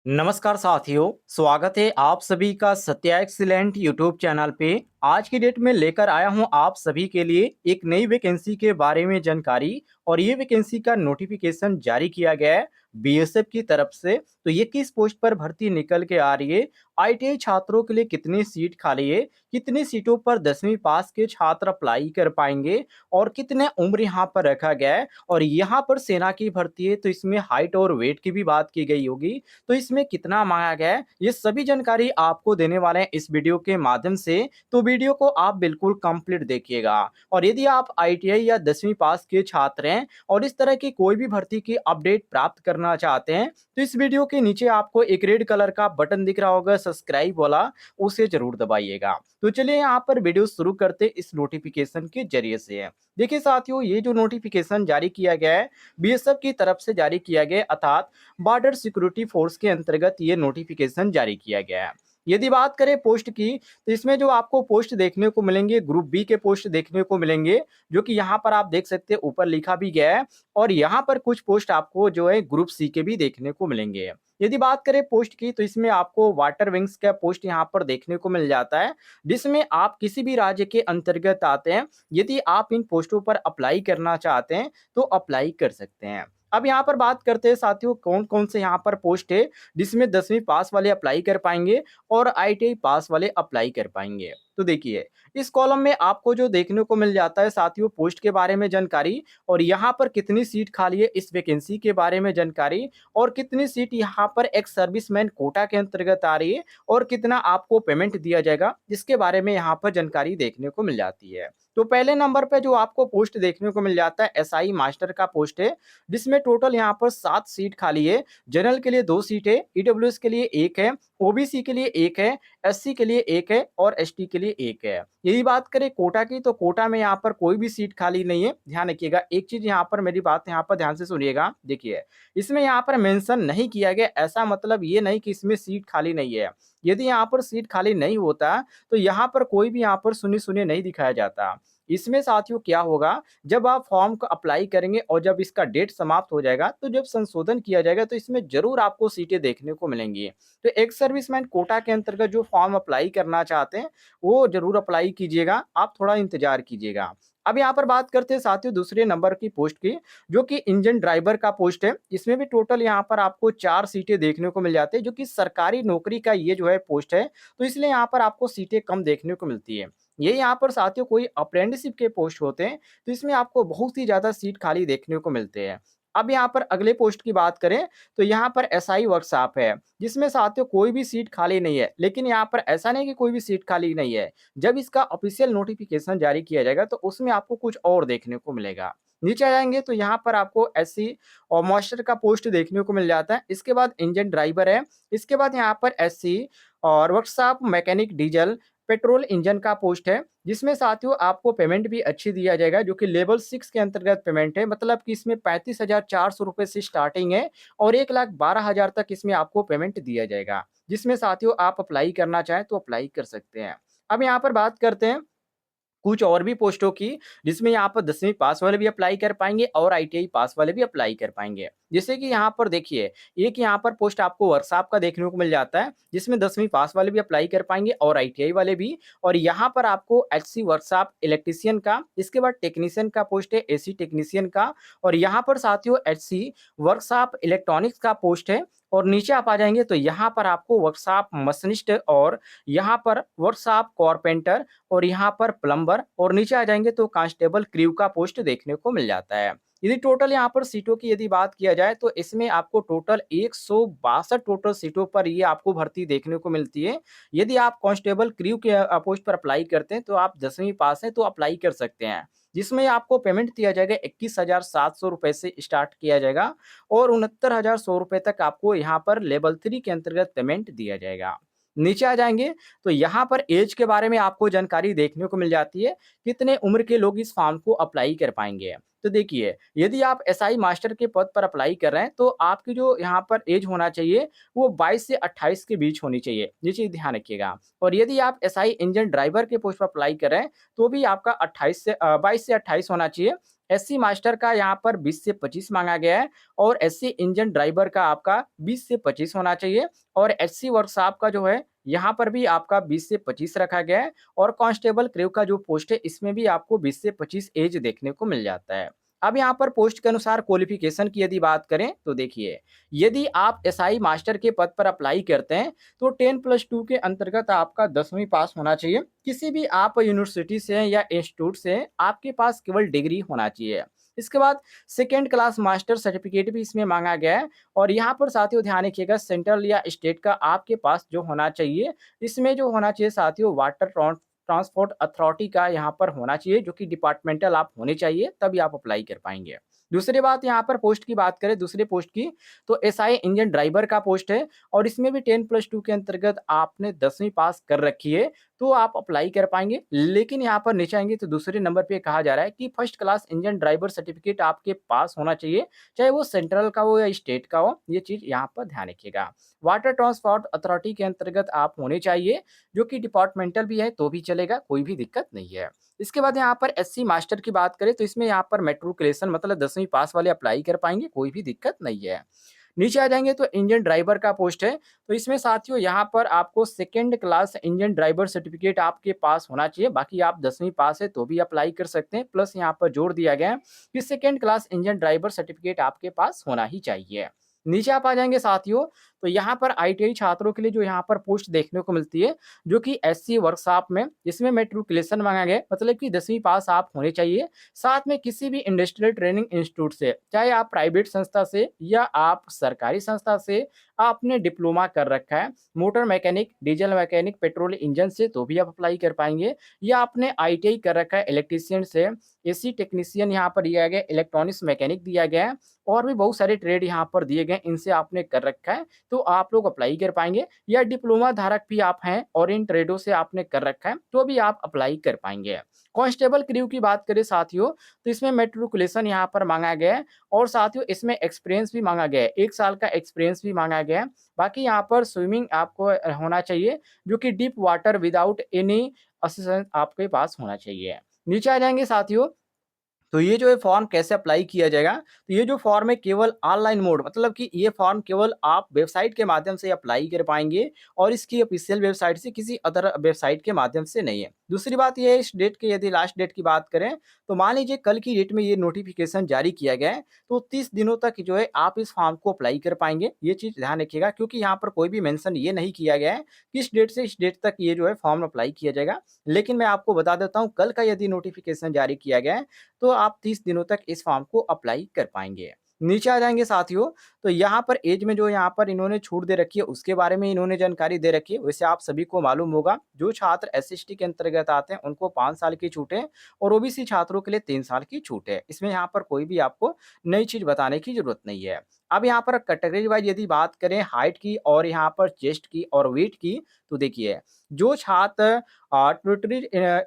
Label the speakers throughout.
Speaker 1: नमस्कार साथियों, स्वागत है आप सभी का सत्या एक्सीलेंट यूट्यूब चैनल पे। आज की डेट में लेकर आया हूं आप सभी के लिए एक नई वैकेंसी के बारे में जानकारी। और ये वैकेंसी का नोटिफिकेशन जारी किया गया है बीएसएफ की तरफ से। तो ये किस पोस्ट पर भर्ती निकल के आ रही है, आईटीआई छात्रों के लिए कितनी सीट खाली है, कितनी सीटों पर 10वीं पास के छात्र अप्लाई कर पाएंगे और कितने उम्र यहाँ पर रखा गया है। और यहाँ पर सेना की भर्ती है तो इसमें हाइट और वेट की भी बात की गई होगी, तो इसमें कितना मांगा गया है, ये सभी जानकारी आपको देने वाले हैं इस वीडियो के माध्यम से। तो वीडियो को आप बिल्कुल कंप्लीट देखिएगा। और यदि आप आईटीआई या 10वीं पास के छात्र हैं और इस तरह की कोई भी भर्ती की अपडेट प्राप्त करना चाहते हैं तो इस वीडियो के नीचे आपको एक रेड कलर का बटन दिख रहा होगा सब्सक्राइब वाला, उसे जरूर दबाइएगा। तो चलिए यहाँ पर वीडियो शुरू करते इस नोटिफिकेशन के जरिए से। देखिए साथियों, ये जो नोटिफिकेशन जारी किया गया है बीएसएफ की तरफ से जारी किया गया, अर्थात बॉर्डर सिक्योरिटी फोर्स के अंतर्गत ये नोटिफिकेशन जारी किया गया है। यदि बात करें पोस्ट की तो इसमें जो आपको पोस्ट देखने को मिलेंगे ग्रुप बी के पोस्ट देखने को मिलेंगे, जो कि यहाँ पर आप देख सकते हैं ऊपर लिखा भी गया है। और यहाँ पर कुछ पोस्ट आपको जो है ग्रुप सी के भी देखने को मिलेंगे। यदि बात करें पोस्ट की तो इसमें आपको वाटर विंग्स का पोस्ट यहाँ पर देखने को मिल जाता है, जिसमें आप किसी भी राज्य के अंतर्गत आते हैं। यदि आप इन पोस्टों पर अप्लाई करना चाहते हैं तो अप्लाई कर सकते हैं। अब यहाँ पर बात करते हैं साथियों कौन कौन से यहाँ पर पोस्ट है जिसमें 10वीं पास वाले अप्लाई कर पाएंगे और आईटीआई पास वाले अप्लाई कर पाएंगे। तो देखिए, इस कॉलम में आपको जो देखने को मिल जाता है साथियों पोस्ट के बारे में जानकारी, और यहाँ पर कितनी सीट खाली है इस वैकेंसी के बारे में जानकारी, और कितनी सीट यहाँ पर एक सर्विसमैन कोटा के अंतर्गत आ रही है और कितना आपको पेमेंट दिया जाएगा, इसके बारे में यहाँ पर जानकारी देखने को मिल जाती है। तो पहले नंबर पे जो आपको पोस्ट देखने को मिल जाता है एसआई मास्टर का पोस्ट है, जिसमें टोटल यहाँ पर 7 सीट खाली है। जनरल के लिए 2 सीट है, ईडब्ल्यूएस के लिए 1 है, ओबीसी के लिए 1 है, एससी के लिए 1 है और एसटी के लिए 1 है। यही बात करें कोटा की तो कोटा में यहाँ पर कोई भी सीट खाली नहीं है। ध्यान रखिएगा, एक चीज यहाँ पर मेरी बात यहाँ पर ध्यान से सुनिएगा। देखिए, इसमें यहाँ पर मेंशन नहीं किया गया, ऐसा मतलब ये नहीं कि इसमें सीट खाली नहीं है। यदि यहाँ पर सीट खाली नहीं होता तो यहाँ पर कोई भी यहाँ पर सुनी सुनी नहीं दिखाया जाता। इसमें साथियों क्या होगा, जब आप फॉर्म को अप्लाई करेंगे और जब इसका डेट समाप्त हो जाएगा तो जब संशोधन किया जाएगा तो इसमें जरूर आपको सीटें देखने को मिलेंगी। तो एक सर्विसमैन कोटा के अंतर्गत जो फॉर्म अप्लाई करना चाहते हैं वो जरूर अप्लाई कीजिएगा, आप थोड़ा इंतजार कीजिएगा। अब यहाँ पर बात करते हैं साथियों दूसरे नंबर की पोस्ट की, जो कि इंजन ड्राइवर का पोस्ट है। इसमें भी टोटल यहाँ पर आपको 4 सीटें देखने को मिल जाती है, जो कि सरकारी नौकरी का ये जो है पोस्ट है, तो इसलिए यहाँ पर आपको सीटें कम देखने को मिलती है। ये यहाँ पर साथियों कोई अप्रेंटिसशिप के पोस्ट होते हैं तो इसमें आपको बहुत ही ज्यादा सीट खाली देखने को मिलते हैं। अब यहाँ पर अगले पोस्ट की बात करें तो यहाँ पर एसआई वर्कशॉप है, जिसमें साथियों कोई भी सीट खाली नहीं है। लेकिन यहाँ पर ऐसा नहीं कि कोई भी सीट खाली नहीं है, जब इसका ऑफिशियल नोटिफिकेशन जारी किया जाएगा तो उसमें आपको कुछ और देखने को मिलेगा। नीचे आ जाएंगे तो यहाँ पर आपको एससी और मास्टर का पोस्ट देखने को मिल जाता है। इसके बाद इंजन ड्राइवर है, इसके बाद यहाँ पर एससी और workshop mechanic diesel petrol engine का पोस्ट है, जिसमें साथियों आपको पेमेंट भी अच्छी दिया जाएगा, जो कि लेवल 6 के अंतर्गत पेमेंट है। मतलब कि इसमें 35,400 रुपए से स्टार्टिंग है और 1,12,000 तक इसमें आपको पेमेंट दिया जाएगा, जिसमें साथियों आप अप्लाई करना चाहें तो अप्लाई कर सकते हैं। अब यहाँ पर बात करते हैं कुछ और भी पोस्टों की, जिसमें यहाँ पर 10वीं पास वाले भी अप्लाई कर पाएंगे और आईटीआई पास वाले भी अप्लाई कर पाएंगे। जैसे कि यहाँ पर देखिए, एक यहाँ पर पोस्ट आपको वर्कशॉप का देखने को मिल जाता है, जिसमें 10वीं पास वाले भी अप्लाई कर पाएंगे और आईटीआई वाले भी। और यहाँ पर आपको एचसी वर्कशॉप इलेक्ट्रीशियन का, इसके बाद टेक्नीशियन का पोस्ट है, एसी टेक्नीशियन का, और यहाँ पर साथियों एचसी वर्कशॉप इलेक्ट्रॉनिक्स का पोस्ट है। और नीचे आप आ जाएंगे तो यहाँ पर आपको वर्कशॉप मशीनिस्ट और यहाँ पर वर्कशॉप कारपेंटर और यहाँ पर प्लम्बर, और नीचे आ जाएंगे तो कांस्टेबल क्रू का पोस्ट देखने को मिल जाता है। यदि टोटल यहाँ पर सीटों की यदि बात किया जाए तो इसमें आपको टोटल 162 टोटल सीटों पर ये आपको भर्ती देखने को मिलती है। यदि आप कांस्टेबल क्रू के पोस्ट पर अप्लाई करते हैं तो आप 10वीं पास हैं तो अप्लाई कर सकते हैं, जिसमें आपको पेमेंट दिया जाएगा 21,700 रुपए से स्टार्ट किया जाएगा और 69,100 रुपए तक आपको यहाँ पर लेवल 3 के अंतर्गत पेमेंट दिया जाएगा। नीचे आ जाएंगे तो यहाँ पर एज के बारे में आपको जानकारी देखने को मिल जाती है, कितने उम्र के लोग इस फॉर्म को अप्लाई कर पाएंगे। तो देखिए, यदि आप एसआई मास्टर के पद पर अप्लाई कर रहे हैं तो आपकी जो यहाँ पर एज होना चाहिए वो 22 से 28 के बीच होनी चाहिए, ये चीज ध्यान रखिएगा। और यदि आप एसआई इंजन ड्राइवर के पोस्ट पर अप्लाई कर रहे हैं तो भी आपका 22 से 28 होना चाहिए। एससी मास्टर का यहाँ पर 20 से 25 माँगा गया है और एससी इंजन ड्राइवर का आपका 20 से 25 होना चाहिए और एससी वर्कशॉप का जो है यहाँ पर भी आपका 20 से 25 रखा गया है और कांस्टेबल क्रू का जो पोस्ट है इसमें भी आपको 20 से 25 एज देखने को मिल जाता है। अब यहाँ पर पोस्ट के अनुसार क्वालिफिकेशन की यदि बात करें तो देखिए, यदि आप एसआई मास्टर के पद पर अप्लाई करते हैं तो 10+2 के अंतर्गत आपका 10वीं पास होना चाहिए। किसी भी आप यूनिवर्सिटी से या इंस्टीट्यूट से आपके पास केवल डिग्री होना चाहिए। इसके बाद सेकंड क्लास मास्टर सर्टिफिकेट भी इसमें मांगा गया है और यहाँ पर साथियों ध्यान रखिएगा, सेंट्रल या स्टेट का आपके पास जो होना चाहिए, इसमें जो होना चाहिए साथियों वाटर ट्रांसपोर्ट अथॉरिटी का यहाँ पर होना चाहिए, जो कि डिपार्टमेंटल आप होने चाहिए, तभी आप अप्लाई कर पाएंगे। दूसरी बात यहाँ पर पोस्ट की बात करें, दूसरे पोस्ट की, तो एसआई इंजन ड्राइवर का पोस्ट है और इसमें भी 10+2 के अंतर्गत आपने 10वीं पास कर रखी है तो आप अप्लाई कर पाएंगे। लेकिन यहाँ पर नीचे आएंगे तो दूसरे नंबर पे कहा जा रहा है कि first class engine driver certificate आपके पास होना चाहिए, चाहे वो सेंट्रल का हो या स्टेट का हो, ये चीज यहाँ पर ध्यान रखिएगा। वाटर ट्रांसपोर्ट अथॉरिटी के अंतर्गत आप होने चाहिए, जो कि डिपार्टमेंटल भी है तो भी चलेगा, कोई भी दिक्कत नहीं है। इसके बाद यहाँ पर एससी मास्टर की बात करें तो इसमें यहाँ पर मैट्रिकुलेशन मतलब 10वीं पास वाले अप्लाई कर पाएंगे, कोई भी दिक्कत नहीं है। नीचे आ जाएंगे तो इंजन ड्राइवर का पोस्ट है, तो इसमें साथियों यहाँ पर आपको second class engine driver certificate आपके पास होना चाहिए, बाकी आप 10वीं पास है तो भी अप्लाई कर सकते हैं। प्लस यहाँ पर जोड़ दिया गया है कि second class engine driver certificate आपके पास होना ही चाहिए। नीचे आप आ जाएंगे साथियों, तो यहाँ पर आईटीआई छात्रों के लिए जो यहाँ पर पोस्ट देखने को मिलती है, जो कि एससी वर्कशॉप में, इसमें मैट्रिकुलेशन मांगा गया है, मतलब कि 10वीं पास आप होने चाहिए। साथ में किसी भी इंडस्ट्रियल ट्रेनिंग इंस्टीट्यूट से, चाहे आप प्राइवेट संस्था से या आप सरकारी संस्था से आपने डिप्लोमा कर रखा है, motor mechanic, diesel mechanic, petrol engine से तो भी आप अप्लाई कर पाएंगे, या आपने आईटीआई कर रखा है इलेक्ट्रीशियन से, एसी टेक्नीशियन यहाँ पर दिया गया, इलेक्ट्रॉनिक्स मैकेनिक दिया गया है और भी बहुत सारे ट्रेड यहाँ पर दिए गए, इनसे आपने कर रखा है तो आप लोग अप्लाई कर पाएंगे। या डिप्लोमा धारक भी आप हैं और इन ट्रेडों से आपने कर रखा है तो भी आप अप्लाई कर पाएंगे। कांस्टेबल क्रू की बात करें साथियों, तो इसमें मैट्रिकुलेशन यहाँ पर मांगा गया है और साथियों इसमें एक्सपीरियंस भी मांगा गया है, 1 साल का एक्सपीरियंस भी मांगा गया है। बाकी यहाँ पर स्विमिंग आपको होना चाहिए, जो कि deep water without any assistance आपके पास होना चाहिए। नीचे आ जाएंगे साथियों, तो ये जो है फॉर्म कैसे अप्लाई किया जाएगा, तो ये जो फॉर्म है केवल ऑनलाइन मोड, मतलब कि ये फॉर्म केवल आप वेबसाइट के माध्यम से अप्लाई कर पाएंगे और इसकी ऑफिशियल वेबसाइट से, किसी अदर वेबसाइट के माध्यम से नहीं है। दूसरी बात ये है, इस डेट के यदि लास्ट डेट की बात करें तो मान लीजिए कल की डेट में ये नोटिफिकेशन जारी किया गया है, तो 30 दिनों तक जो है आप इस फॉर्म को अप्लाई कर पाएंगे। ये चीज ध्यान रखिएगा, क्योंकि यहाँ पर कोई भी मेंशन ये नहीं किया गया है कि इस डेट से इस डेट तक ये जो है फॉर्म अप्लाई किया जाएगा। लेकिन मैं आपको बता देता हूँ, कल का यदि नोटिफिकेशन जारी किया गया है तो आप 30 दिनों तक इस फॉर्म को अप्लाई कर पाएंगे। नीचे आ जाएंगे साथियों, तो यहाँ पर एज में जो यहाँ पर इन्होंने छूट दे रखी है उसके बारे में इन्होंने जानकारी दे रखी है। वैसे आप सभी को मालूम होगा, जो छात्र एसएसटी के अंतर्गत आते हैं उनको 5 साल की छूट है और ओबीसी छात्रों के लिए 3 साल की छूट है। इसमें यहाँ पर कोई भी आपको नई चीज बताने की जरूरत नहीं है। अब यहाँ पर कैटेगरी वाइज यदि बात करें हाइट की और यहाँ पर चेस्ट की और वेट की, तो देखिए जो छात्र टेरिटरी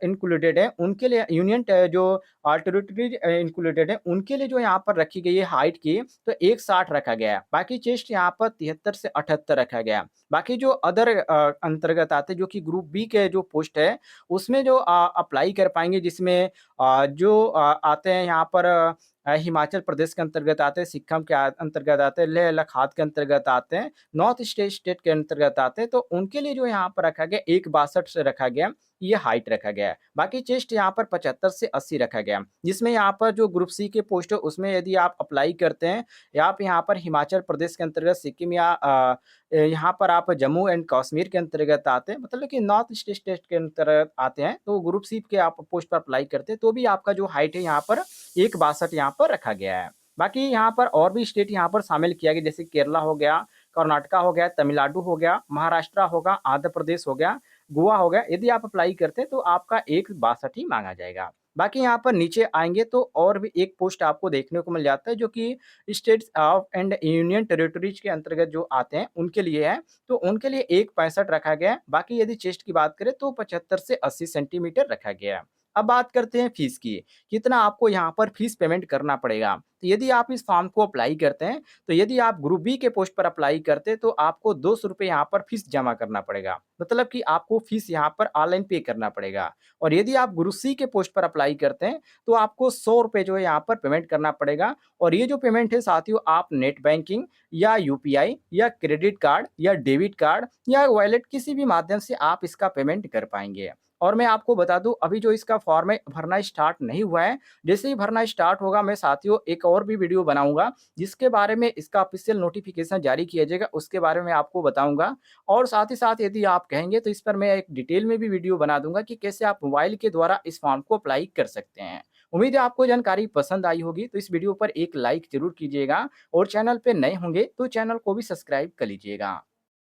Speaker 1: इंक्लूडेड है उनके लिए, यूनियन जो टेरिटरीज इंक्लूडेड है उनके लिए जो यहाँ पर रखी गई है हाइट की, तो 160 रखा गया है। बाकी चेस्ट यहाँ पर 73 से 78 रखा गया है। बाकी जो अदर अंतर्गत आते हैं, जो कि ग्रुप बी के जो पोस्ट है उसमें जो अप्लाई कर पाएंगे, जिसमें जो आते हैं यहाँ पर हिमाचल प्रदेश के अंतर्गत आते हैं, सिक्किम के अंतर्गत आते हैं, लेह लद्दाख के अंतर्गत आते हैं, नॉर्थ स्टेट स्टेट के अंतर्गत आते हैं, तो उनके लिए जो यहाँ पर रखा गया 162 से रखा गया, ये हाइट रखा गया है। बाकी चेस्ट यहाँ पर 75 से 80 रखा गया, जिसमें यहाँ पर जो ग्रुप सी के पोस्ट है उसमें यदि आप अप्लाई करते हैं या आप यहाँ पर हिमाचल प्रदेश के अंतर्गत, सिक्किम या यहाँ पर आप जम्मू एंड कश्मीर के अंतर्गत आते हैं, मतलब कि नॉर्थ ईस्ट स्टेट के अंतर्गत आते हैं, तो ग्रुप सी के आप पोस्ट पर अप्लाई करते हैं तो भी आपका जो हाइट है यहाँ पर 162 यहाँ पर रखा गया है। बाकी यहाँ पर और भी स्टेट यहाँ पर शामिल किया गया, जैसे केरला हो गया, कर्नाटका हो गया, तमिलनाडु हो गया, महाराष्ट्र होगा, आंध्र प्रदेश हो गया, गोवा हो गया। यदि आप अप्लाई करते हैं तो आपका 162 ही मांगा जाएगा। बाकी यहाँ पर नीचे आएंगे तो और भी एक पोस्ट आपको देखने को मिल जाता है, जो कि states of and union territories के अंतर्गत जो आते हैं उनके लिए है, तो उनके लिए 165 रखा गया है। बाकी यदि चेस्ट की बात करें तो 75 से 80 सेंटीमीटर रखा गया है। अब बात करते हैं फीस की, कितना आपको यहाँ पर फीस पेमेंट करना पड़ेगा। तो यदि आप इस फॉर्म को अप्लाई करते हैं, तो यदि आप ग्रुप बी के पोस्ट पर अप्लाई करते हैं, तो आपको ₹200 यहाँ पर फीस जमा करना पड़ेगा। मतलब कि आपको फीस यहाँ पर ऑनलाइन पे करना पड़ेगा। और यदि आप ग्रुप सी के पोस्ट पर अप्लाई करते हैं, तो आपको ₹100 जो है यहाँ पर पेमेंट करना पड़ेगा। और ये जो पेमेंट है साथियों, आप नेट बैंकिंग या यूपीआई या क्रेडिट कार्ड या डेबिट कार्ड या वॉलेट किसी भी माध्यम से आप इसका पेमेंट कर पाएँगे। और मैं आपको बता दूँ, अभी जो इसका फॉर्म है भरना स्टार्ट नहीं हुआ है। जैसे ही भरना स्टार्ट होगा, मैं साथियों एक और भी वीडियो बनाऊँगा, जिसके बारे में इसका ऑफ़िशियल नोटिफ़िकेशन जारी किया जाएगा, उसके बारे में आपको बताऊँगा। और साथ ही साथ यदि आप कहेंगे, तो इस पर मैं एक डिटेल में भी वीडियो बना दूँगा कि कैसे आप मोबाइल के द्वारा इस फॉर्म को अप्लाई कर सकते हैं। उम्मीद है आपको जानकारी पसंद आई होगी, तो इस वीडियो पर एक लाइक ज़रूर कीजिएगा और चैनल पे नए होंगे तो चैनल को भी सब्सक्राइब कर लीजिएगा।